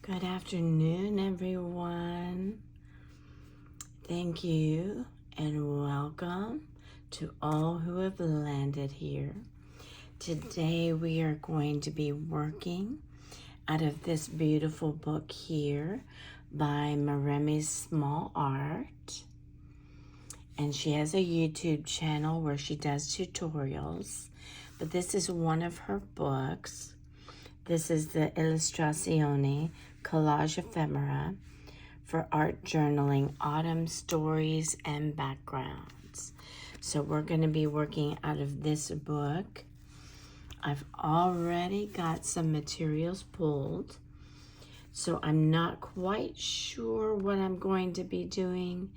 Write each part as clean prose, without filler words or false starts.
Good afternoon, everyone. Thank you and welcome to all who have landed here. Today we are going to be working out of this beautiful book here by Maremi's Small Art. And she has a YouTube channel where she does tutorials, but this is one of her books. This is the Illustrazione Collage Ephemera for art journaling, autumn stories, and backgrounds. So we're going to be working out of this book. I've already got some materials pulled, so I'm not quite sure what I'm going to be doing,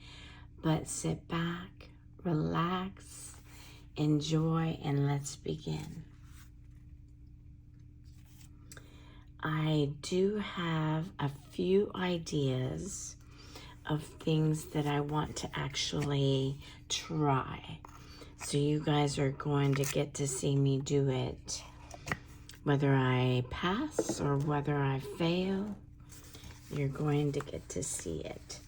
but sit back, relax, enjoy, and let's begin. I do have a few ideas of things that I want to actually try. So you guys are going to get to see me do it. Whether I pass or whether I fail, you're going to get to see it.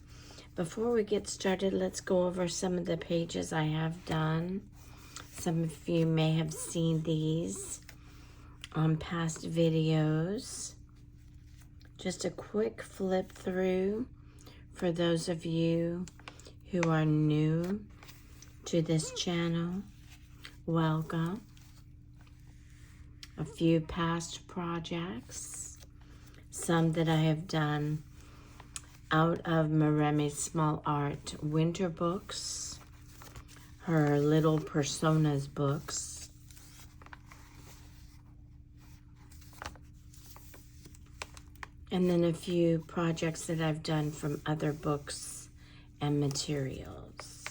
Before we get started, let's go over some of the pages I have done. Some of you may have seen these on past videos. Just a quick flip through for those of you who are new to this channel. Welcome. A few past projects, some that I have done out of Maremi's Small Art winter books, her Little Personas books, and then a few projects that I've done from other books and materials.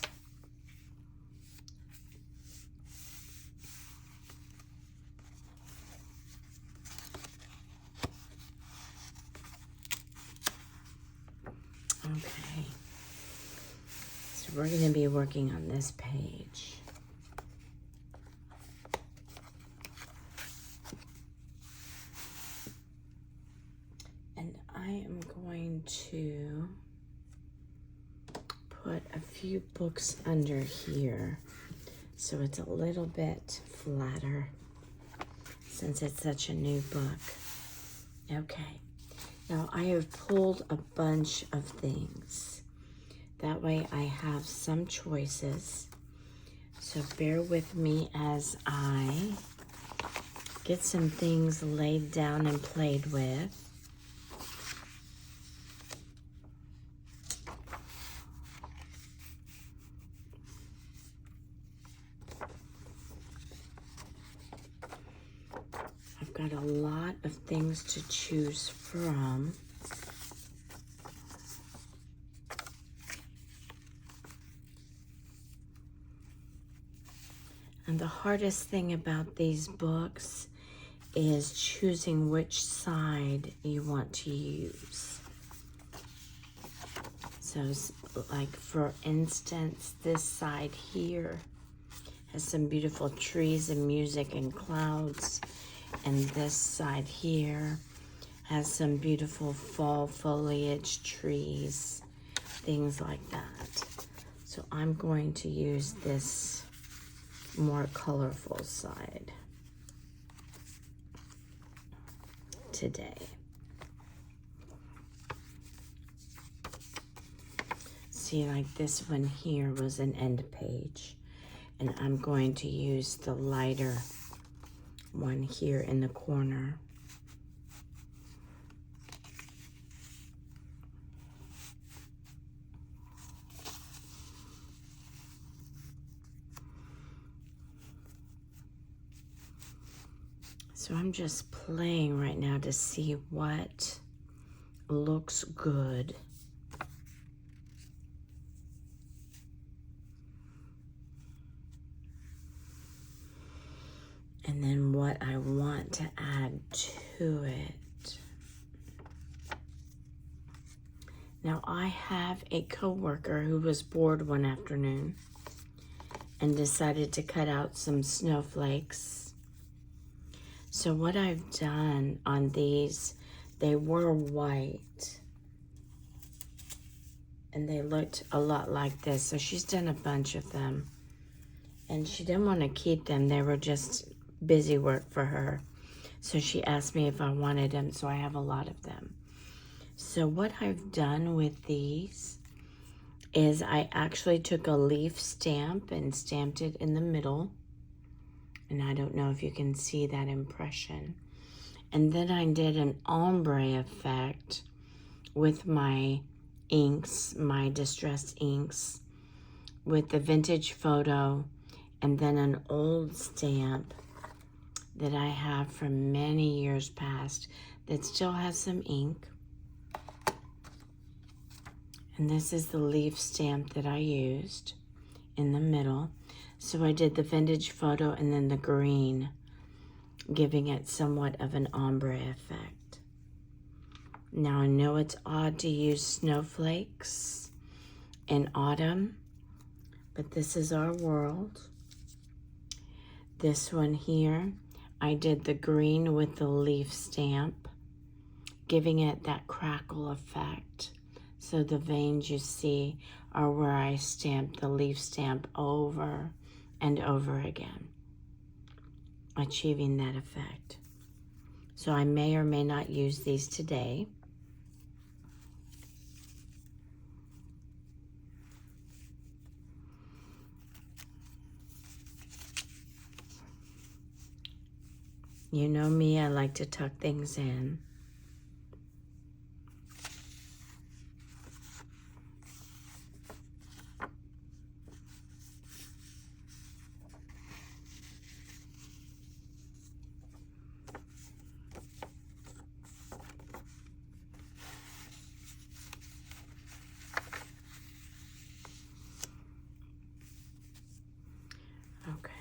Okay, so we're going to be working on this page. I am going to put a few books under here so it's a little bit flatter since it's such a new book. Okay, now I have pulled a bunch of things. That way I have some choices. So bear with me as I get some things laid down and played with. Got a lot of things to choose from. And the hardest thing about these books is choosing which side you want to use. So, like for instance, this side here has some beautiful trees and music and clouds. And this side here has some beautiful fall foliage, trees, things like that. So I'm going to use this more colorful side today. See, like this one here was an end page, and I'm going to use the lighter one here in the corner. So I'm just playing right now to see what looks good. And then what I want to add to it. Now I have a coworker who was bored one afternoon and decided to cut out some snowflakes. So what I've done on these They were white. And they looked a lot like this. So she's done a bunch of them. And she didn't want to keep them. They were just busy work for her. So she asked me if I wanted them. So I have a lot of them. So what I've done with these is I actually took a leaf stamp and stamped it in the middle. And I don't know if you can see that impression. And then I did an ombre effect with my inks, my distressed inks, with the vintage photo, and then an old stamp that I have from many years past that still has some ink. And this is the leaf stamp that I used in the middle. So I did the vintage photo and then the green, giving it somewhat of an ombre effect. Now I know it's odd to use snowflakes in autumn, but this is our world. This one here, I did the green with the leaf stamp, giving it that crackle effect. So the veins you see are where I stamped the leaf stamp over and over again, achieving that effect. So I may or may not use these today. You know me, I like to tuck things in. Okay.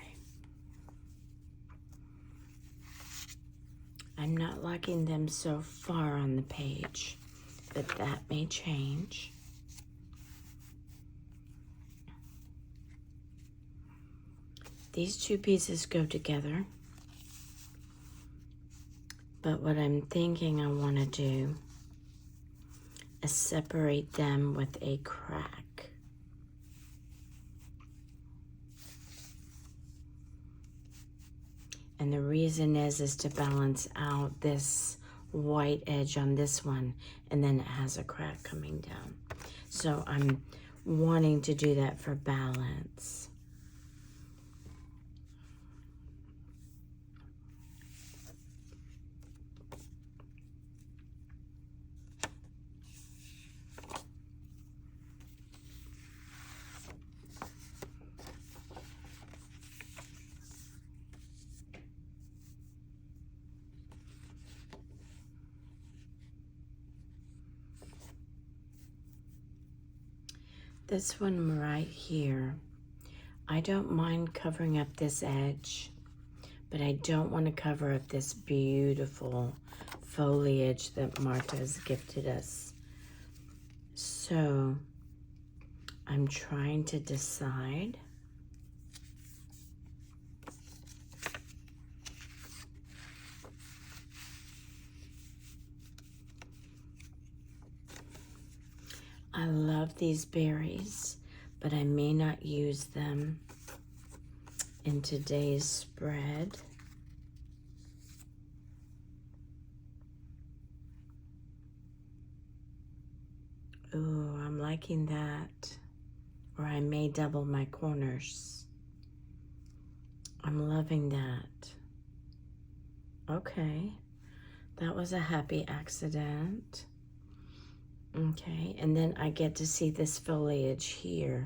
I'm not liking them so far on the page, but that may change. These two pieces go together, but what I'm thinking I want to do is separate them with a crack. And the reason is to balance out this white edge on this one, and then it has a crack coming down. So I'm wanting to do that for balance. This one right here, I don't mind covering up this edge, but I don't want to cover up this beautiful foliage that Marta has gifted us. So I'm trying to decide. I love these berries, but I may not use them in today's spread. Ooh, I'm liking that. Or I may double my corners. I'm loving that. Okay, that was a happy accident. Okay, and then I get to see this foliage here,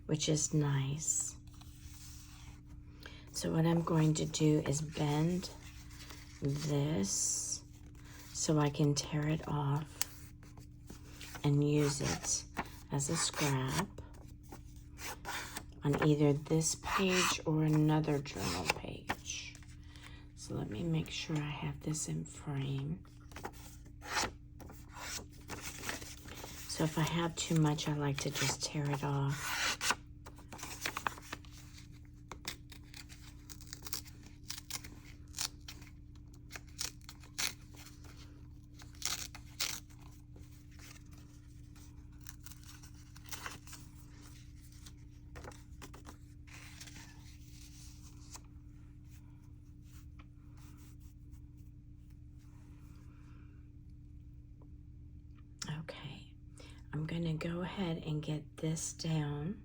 which is nice. So what I'm going to do is bend this so I can tear it off and use it as a scrap on either this page or another journal page. So let me make sure I have this in frame. So if I have too much, I like to just tear it off. going to go ahead and get this down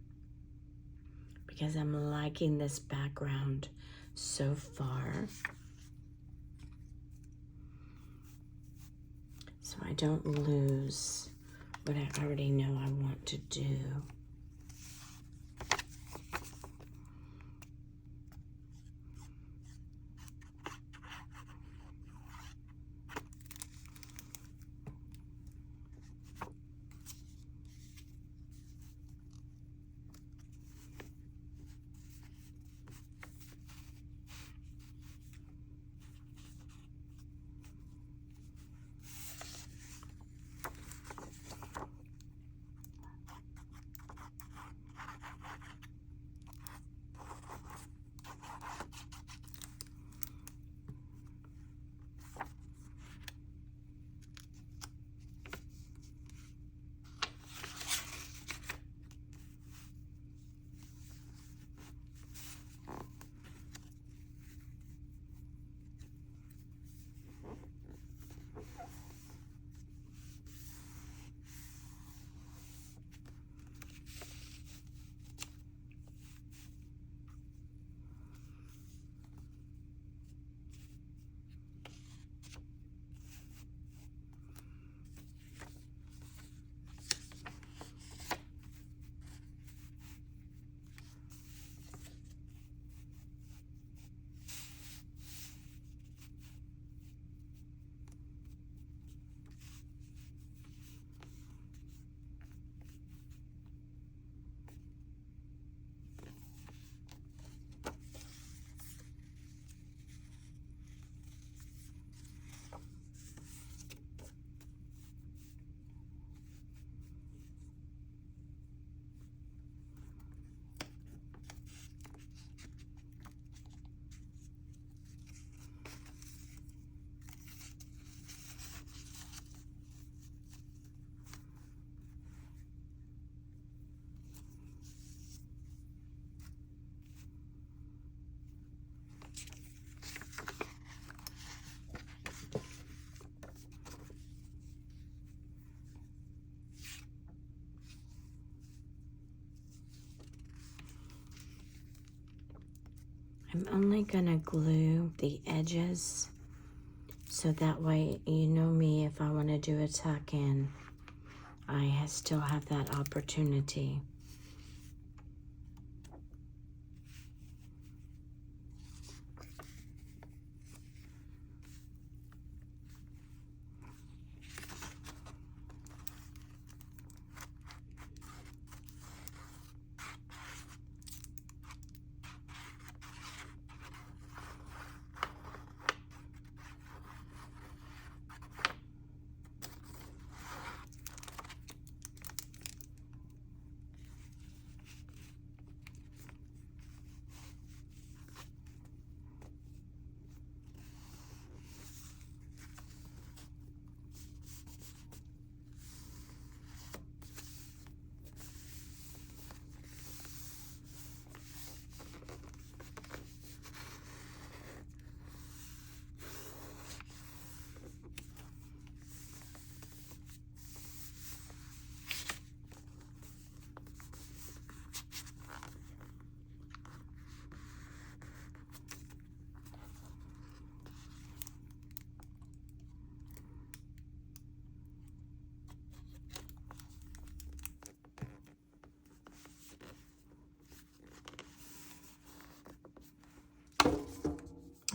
because I'm liking this background so far. So I don't lose what I already know I want to do. I'm only gonna glue the edges so that way, you know me, if I want to do a tuck in, I still have that opportunity.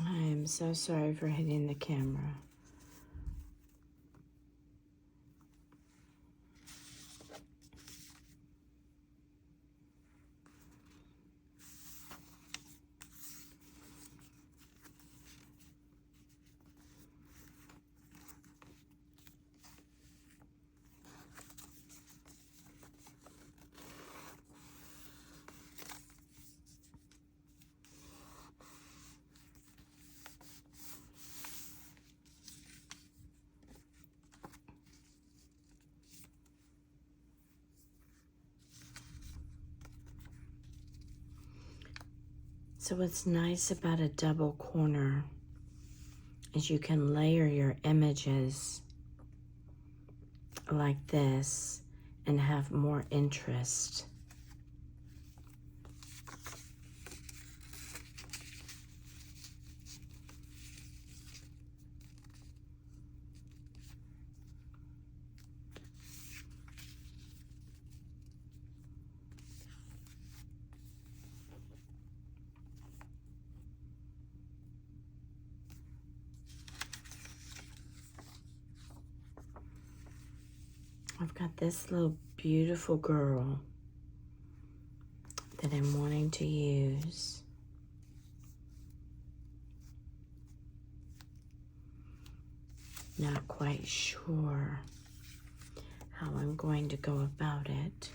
I'm so sorry for hitting the camera. So what's nice about a double corner is you can layer your images like this, and have more interest. I've got this little beautiful girl that I'm wanting to use. Not quite sure how I'm going to go about it.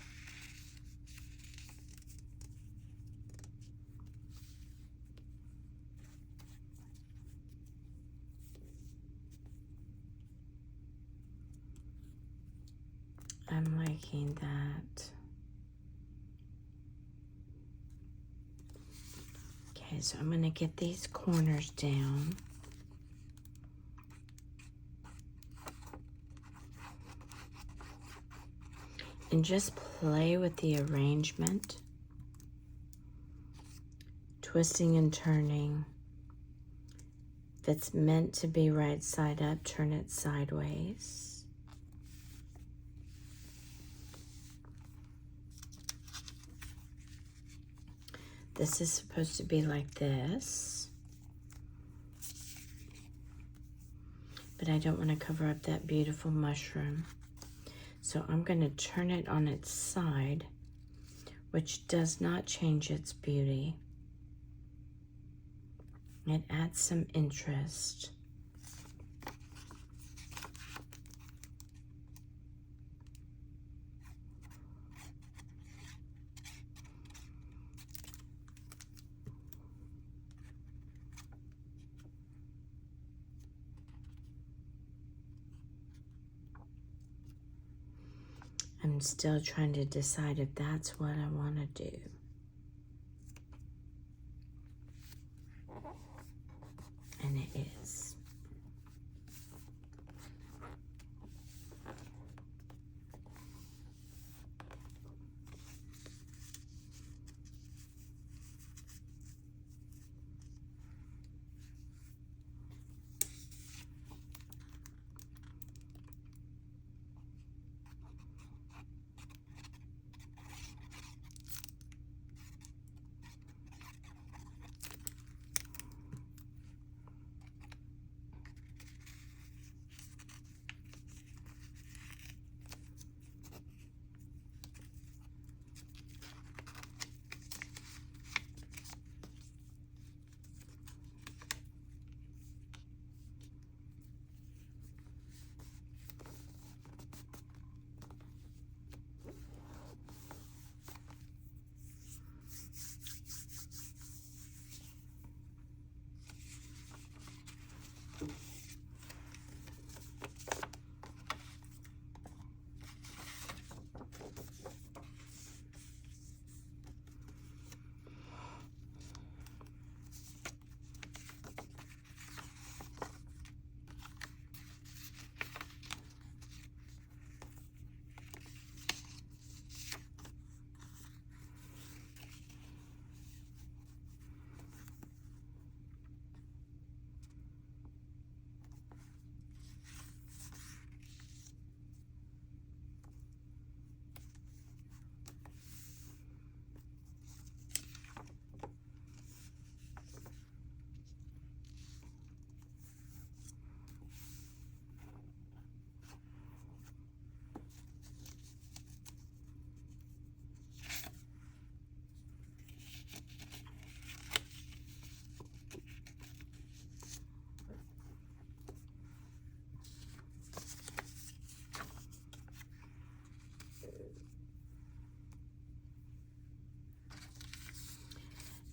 I'm liking that. Okay, so I'm going to get these corners down. And just play with the arrangement. Twisting and turning. If it's meant to be right side up, turn it sideways. This is supposed to be like this. But I don't want to cover up that beautiful mushroom. So I'm going to turn it on its side, which does not change its beauty. It adds some interest. I'm still trying to decide if that's what I want to do. And it is.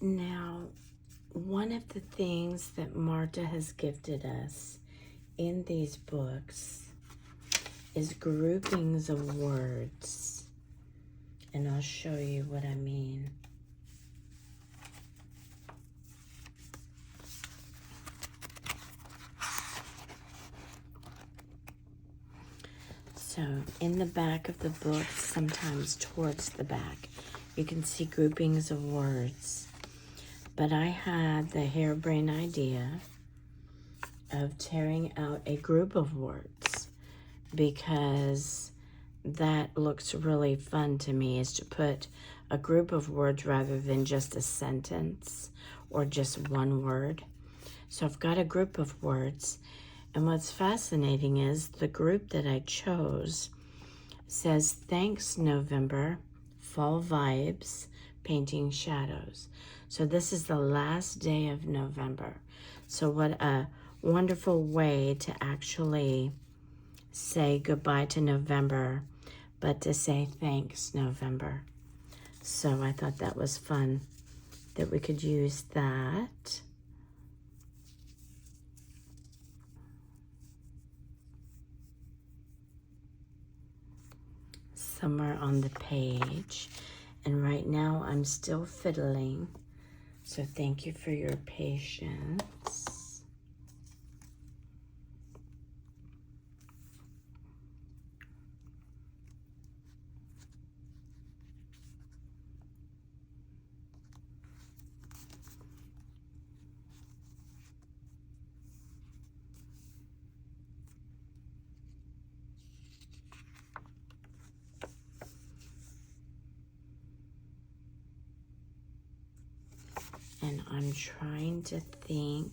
Now, one of the things that Marta has gifted us in these books is groupings of words. And I'll show you what I mean. So in the back of the book, sometimes towards the back, you can see groupings of words. But I had the harebrained idea of tearing out a group of words because that looks really fun to me, is to put a group of words rather than just a sentence or just one word. So I've got a group of words, and what's fascinating is the group that I chose says, "Thanks, November, fall vibes, painting shadows." So this is the last day of November. So what a wonderful way to actually say goodbye to November, but to say thanks, November. So I thought that was fun that we could use that. Somewhere on the page. And right now I'm still fiddling. So thank you for your patience. And I'm trying to think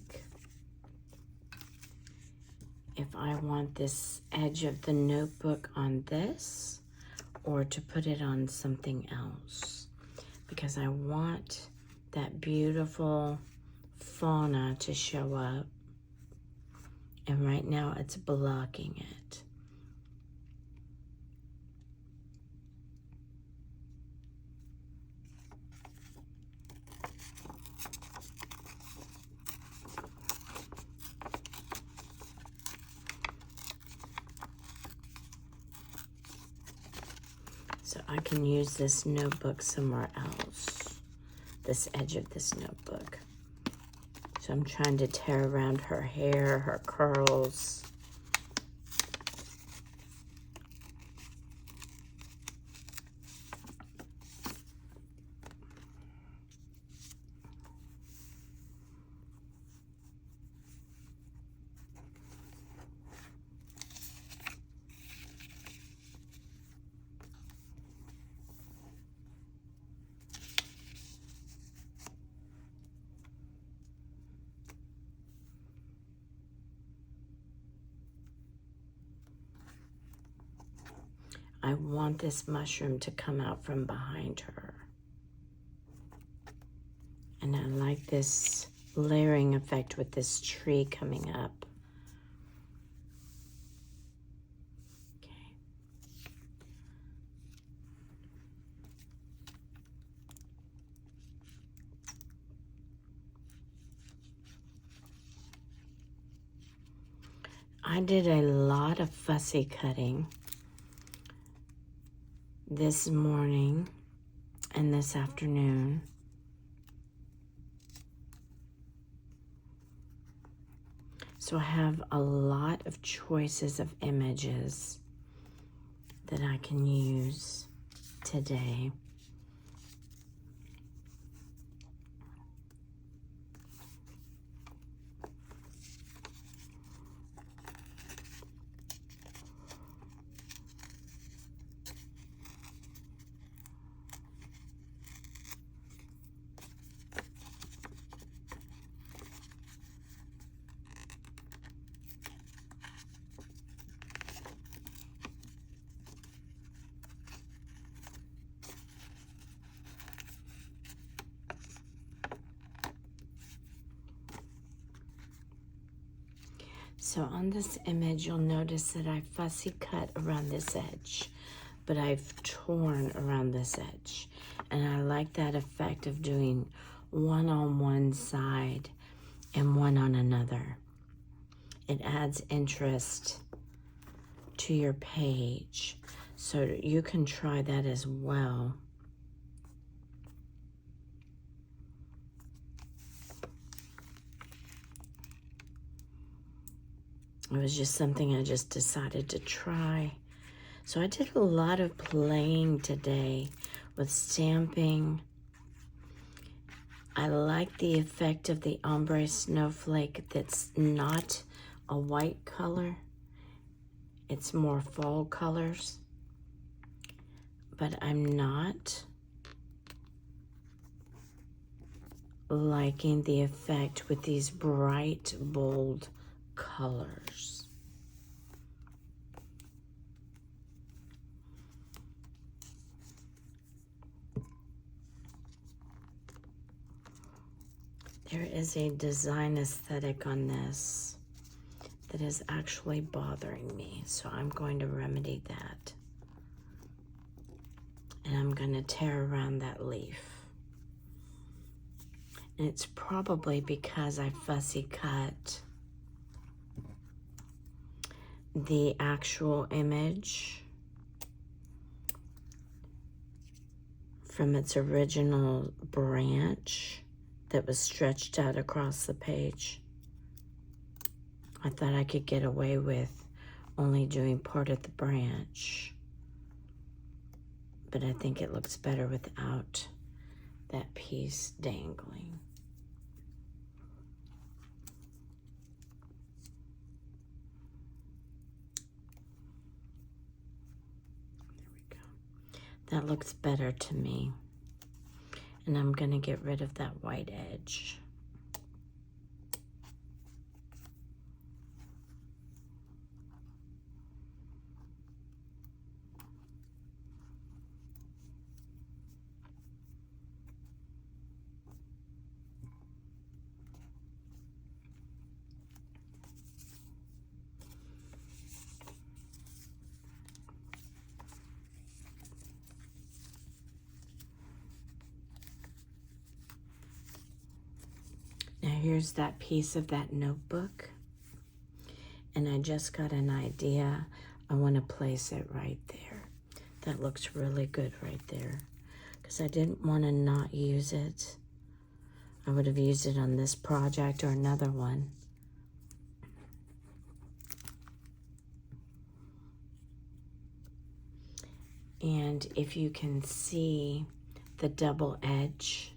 if I want this edge of the notebook on this or to put it on something else, because I want that beautiful fauna to show up, and right now it's blocking it. So I can use this notebook somewhere else, this edge of this notebook. So I'm trying to tear around her hair, her curls. I want this mushroom to come out from behind her. And I like this layering effect with this tree coming up. Okay. I did a lot of fussy cutting this morning and this afternoon. So I have a lot of choices of images that I can use today. So on this image, you'll notice that I fussy cut around this edge, but I've torn around this edge. And I like that effect of doing one on one side and one on another. It adds interest to your page, so you can try that as well. It was just something I just decided to try So I did a lot of playing today with stamping. I like the effect of the ombre snowflake that's not a white color. It's more fall colors. But I'm not liking the effect with these bright, bold colors. There is a design aesthetic on this that is actually bothering me, so I'm going to remedy that. And I'm going to tear around that leaf. And it's probably because I fussy cut the actual image from its original branch that was stretched out across the page. I thought I could get away with only doing part of the branch, but I think it looks better without that piece dangling. There we go. That looks better to me. And I'm going to get rid of that white edge. Now here's that piece of that notebook, and I just got an idea. I want to place it right there. That looks really good right there, because I didn't want to not use it. I would have used it on this project or another one. And if you can see the double edge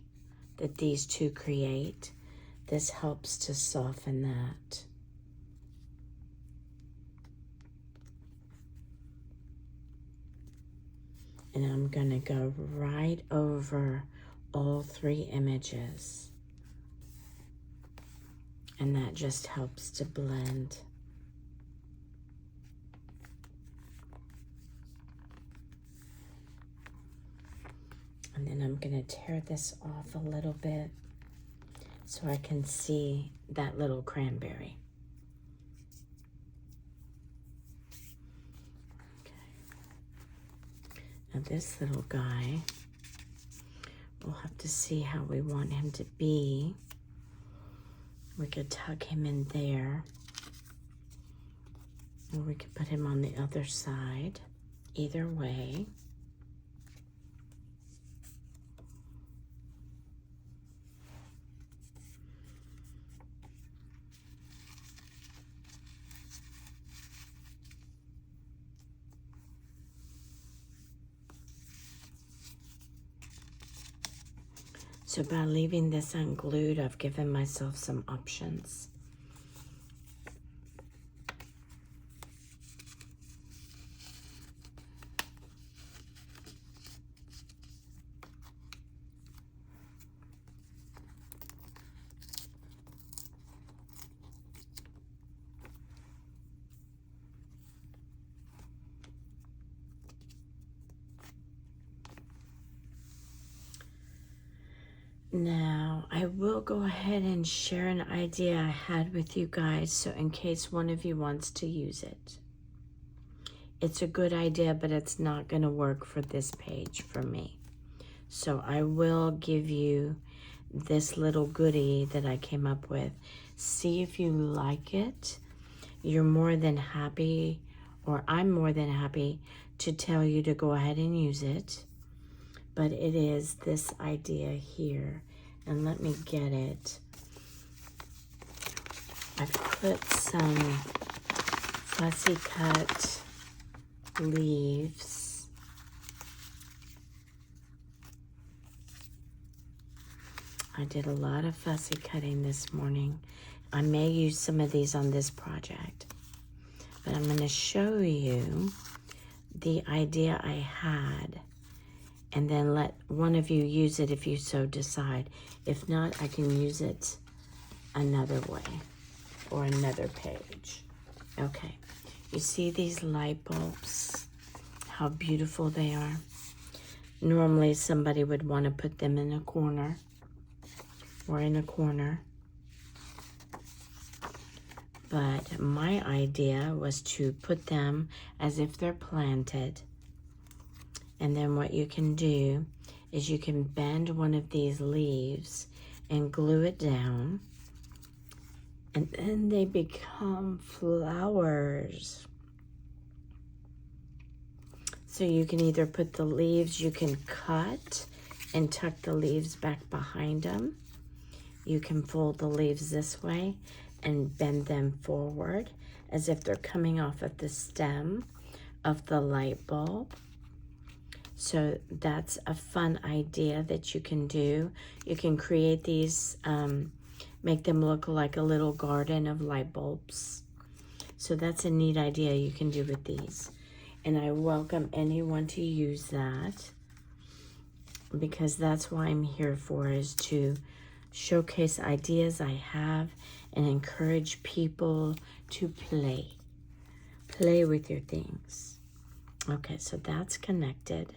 that these two create, this helps to soften that. And I'm going to go right over all three images. And that just helps to blend. And then I'm going to tear this off a little bit so I can see that little cranberry. Okay. Now this little guy, we'll have to see how we want him to be. We could tuck him in there, or we could put him on the other side. Either way. So by leaving this unglued, I've given myself some options. Now, I will go ahead and share an idea I had with you guys, so in case one of you wants to use it. It's a good idea, but it's not going to work for this page for me. So I will give you this little goodie that I came up with. See if you like it. You're more than happy, or I'm more than happy to tell you to go ahead and use it. But it is this idea here, and let me get it. I've put some fussy cut leaves. I did a lot of fussy cutting this morning. I may use some of these on this project, but I'm going to show you the idea I had, and then let one of you use it if you so decide. If not, I can use it another way or another page. Okay, you see these light bulbs, how beautiful they are? Normally somebody would want to put them in a corner or in a corner, but my idea was to put them as if they're planted. And then what you can do is you can bend one of these leaves and glue it down, and then they become flowers. So you can either put the leaves, you can cut and tuck the leaves back behind them. You can fold the leaves this way and bend them forward as if they're coming off of the stem of the light bulb. So that's a fun idea that you can do. You can create these, make them look like a little garden of light bulbs. So that's a neat idea you can do with these. And I welcome anyone to use that, because that's why I'm here for, is to showcase ideas I have and encourage people to play. Play with your things. Okay, so that's connected.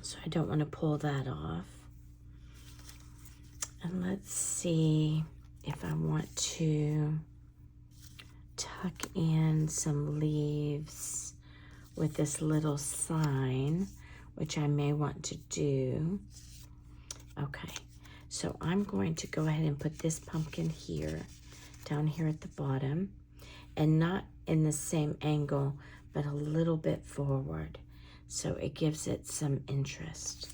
So I don't want to pull that off. And let's see if I want to tuck in some leaves with this little sign, which I may want to do. Okay, so I'm going to go ahead and put this pumpkin here, down here at the bottom, and not in the same angle, but a little bit forward, so it gives it some interest.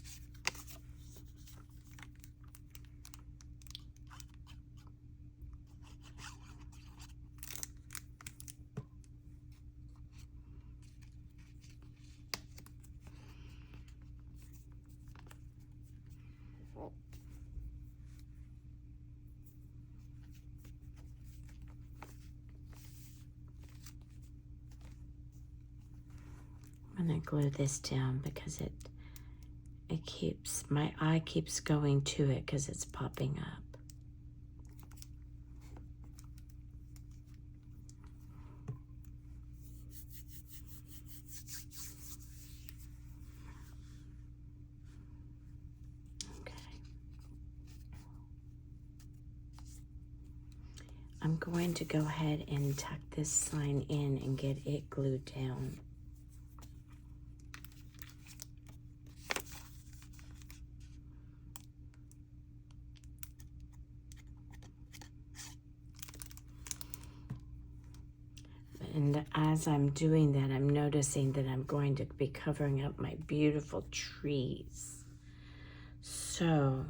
I'm gonna glue this down because it keeps, my eye keeps going to it because it's popping up. Okay. I'm going to go ahead and tuck this sign in and get it glued down. And as I'm doing that, I'm noticing that I'm going to be covering up my beautiful trees. So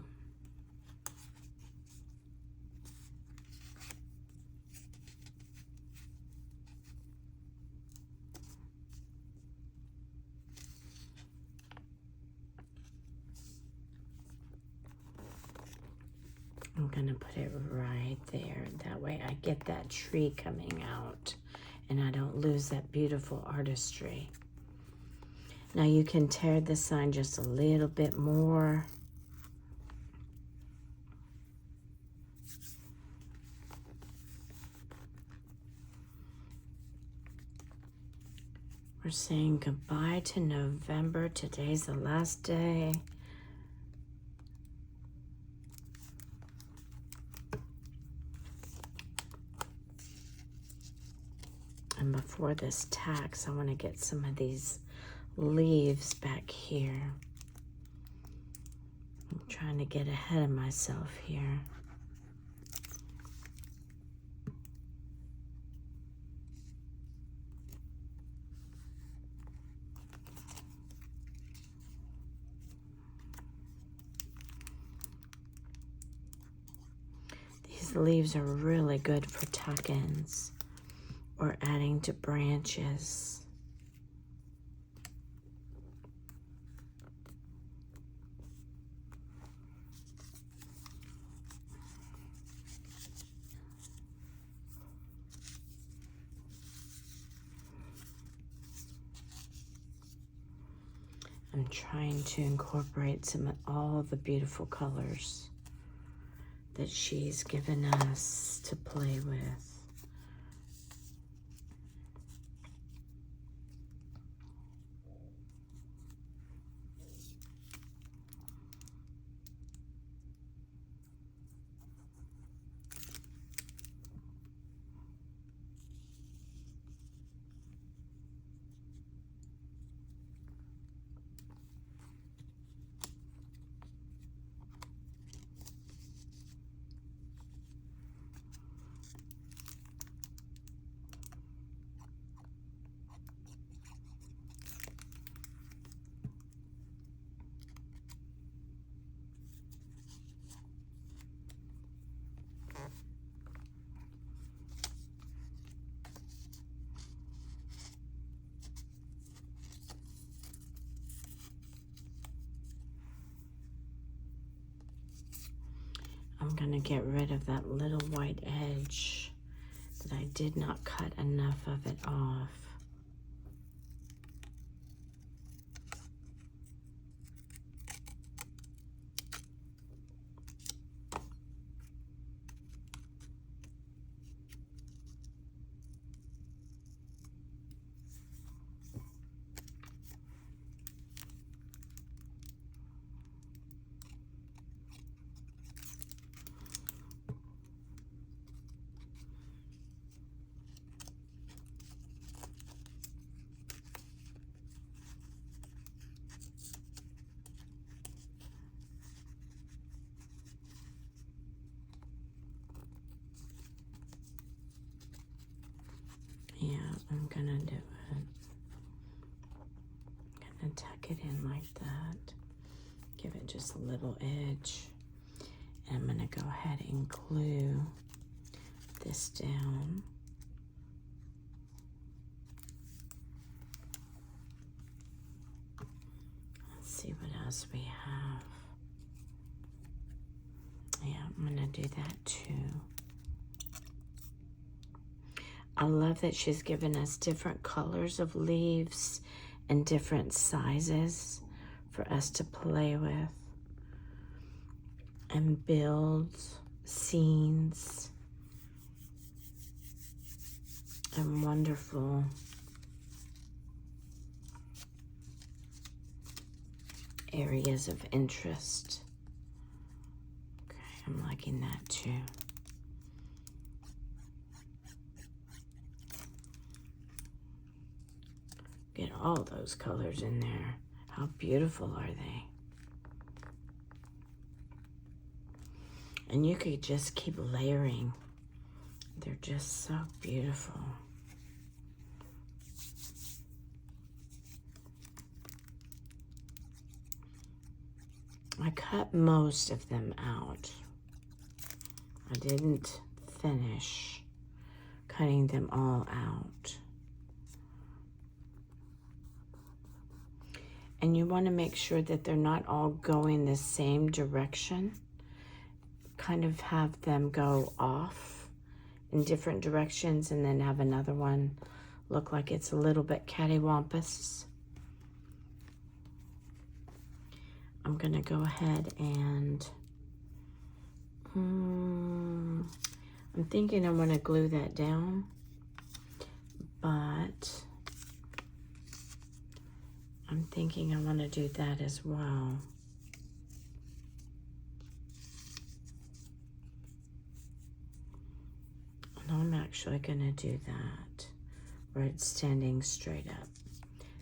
I'm gonna put it right there. That way I get that tree coming out and I don't lose that beautiful artistry. Now you can tear the sign just a little bit more. We're saying goodbye to November. Today's the last day. And before this tacks, I want to get some of these leaves back here. I'm trying to get ahead of myself here. These leaves are really good for tuck-ins. or adding to branches. I'm trying to incorporate all the beautiful colors that she's given us to play with. I'm gonna get rid of that little white edge that I did not cut enough of it off. Yeah, I'm gonna do it. I'm gonna tuck it in like that. Give it just a little edge. And I'm gonna go ahead and glue this down. Let's see what else we have. Yeah, I'm gonna do that too. I love that she's given us different colors of leaves and different sizes for us to play with and build scenes and wonderful areas of interest. Okay, I'm liking that too. Get all those colors in there. How beautiful are they? And you could just keep layering. They're just so beautiful. I cut most of them out. I didn't finish cutting them all out. And you want to make sure that they're not all going the same direction. Kind of have them go off in different directions and then have another one look like it's a little bit cattywampus. I'm going to go ahead and I'm thinking I'm going to glue that down, but I'm thinking I want to do that as well. And I'm actually going to do that where it's standing straight up.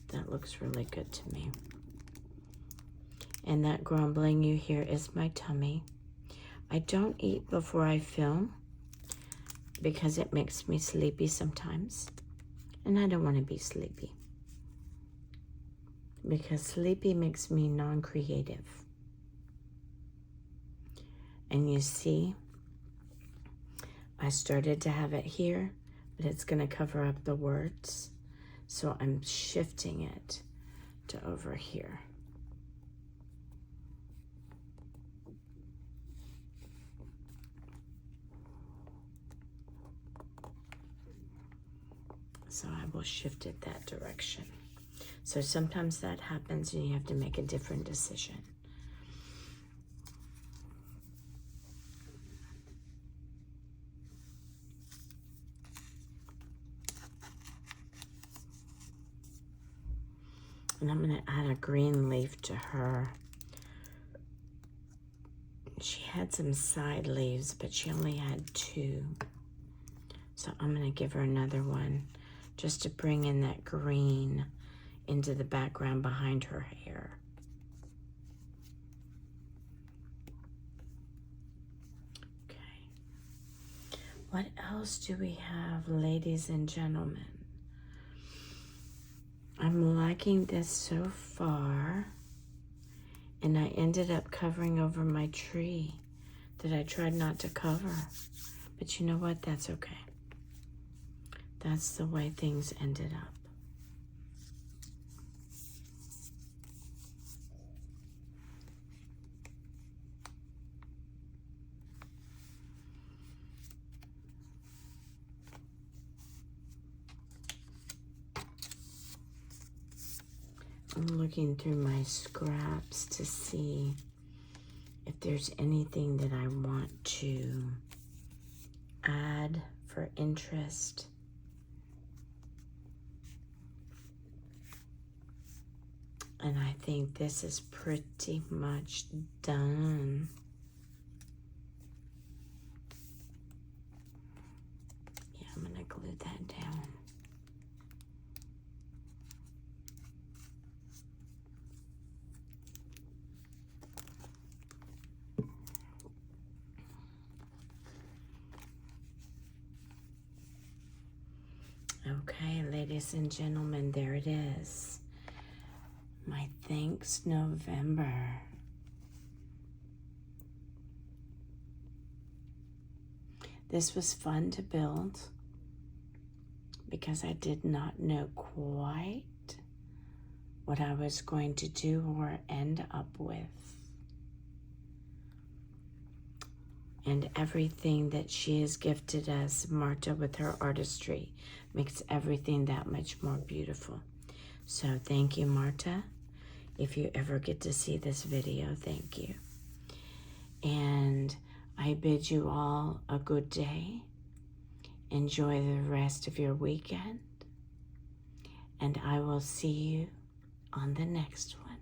That looks really good to me. And that grumbling you hear is my tummy. I don't eat before I film because it makes me sleepy sometimes. And I don't want to be sleepy. Because sleepy makes me non-creative. And you see, I started to have it here, but and it's going to cover up the words. So I'm shifting it to over here. So I will shift it that direction. So sometimes that happens and you have to make a different decision. And I'm going to add a green leaf to her. She had some side leaves, but she only had 2. So I'm going to give her another one just to bring in that green into the background behind her hair. Okay. What else do we have, ladies and gentlemen? I'm liking this so far, and I ended up covering over my tree that I tried not to cover. But you know what? That's okay. That's the way things ended up. I'm looking through my scraps to see if there's anything that I want to add for interest. And I think this is pretty much done. Yeah, I'm gonna glue that down. Okay, ladies and gentlemen, there it is. My Thanks November. This was fun to build because I did not know quite what I was going to do or end up with. And everything that she has gifted us, Marta, with her artistry, makes everything that much more beautiful. So thank you, Marta. If you ever get to see this video, thank you. And I bid you all a good day. Enjoy the rest of your weekend. And I will see you on the next one.